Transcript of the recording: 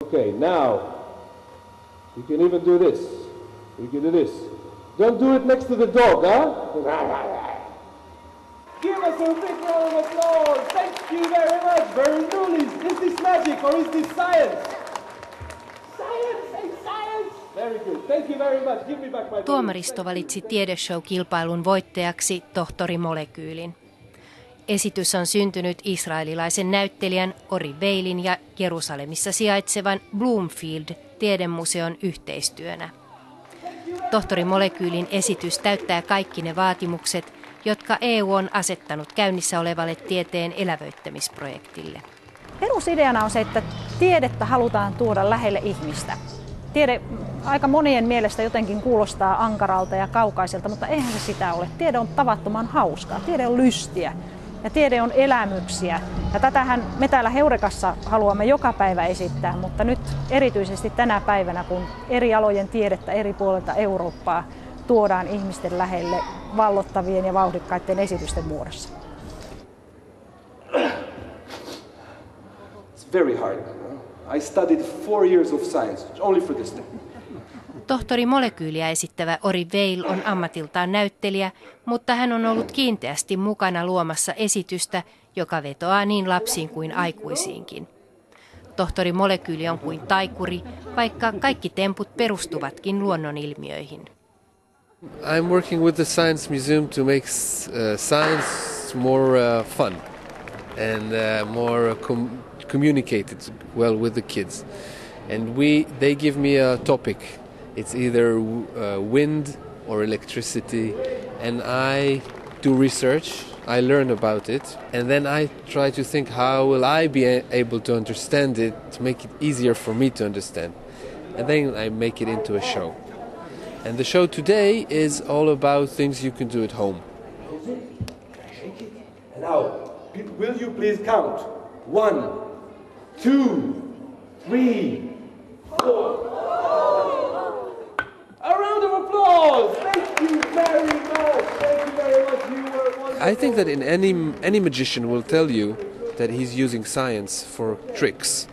Okay, now you can even do this. You can do this. Don't do it next to the dog, huh? Give us a big round of applause. Thank you very much. Very Nulis. Is this magic or is this science? Science. Very good. Thank you very much. Give me back my... Tuomaristo valitsi tiedeshow-kilpailun voittajaksi tohtori Molekyylin. Esitys on syntynyt israelilaisen näyttelijän Ori Veilin ja Jerusalemissa sijaitsevan Bloomfield-tiedemuseon yhteistyönä. Tohtori Molekyylin esitys täyttää kaikki ne vaatimukset, jotka EU on asettanut käynnissä olevalle tieteen elävöittämisprojektille. Perusideana on se, että tiedettä halutaan tuoda lähelle ihmistä. Tiede aika monien mielestä jotenkin kuulostaa ankaralta ja kaukaiselta, mutta eihän se sitä ole. Tiede on tavattoman hauskaa, tiede on lystiä ja tiede on elämyksiä. Ja tätähän me täällä Heurekassa haluamme joka päivä esittää, mutta nyt erityisesti tänä päivänä, kun eri alojen tiedettä eri puolilta Eurooppaa tuodaan ihmisten lähelle vallottavien ja vauhdikkaiden esitysten muodossa. It's very hard. I studied 4 years of science, only for this thing. Tohtori Molekyyliä esittävä Ori Veil on ammatiltaan näyttelijä, mutta hän on ollut kiinteästi mukana luomassa esitystä, joka vetoaa niin lapsiin kuin aikuisiinkin. Tohtori Molekyyli on kuin taikuri, vaikka kaikki temput perustuvatkin luonnonilmiöihin. I'm working with the Science Museum to make science more fun and more communicated well with the kids. And they give me a topic. It's either wind or electricity, and I do research. I learn about it, and then I try to think how will I be able to understand it to make it easier for me to understand. And then I make it into a show. And the show today is all about things you can do at home. And now, will you please count? 1, 2, 3, 4. A round of applause! Thank you very much. Thank you very much. You were wonderful. I think that in any magician will tell you that he's using science for tricks.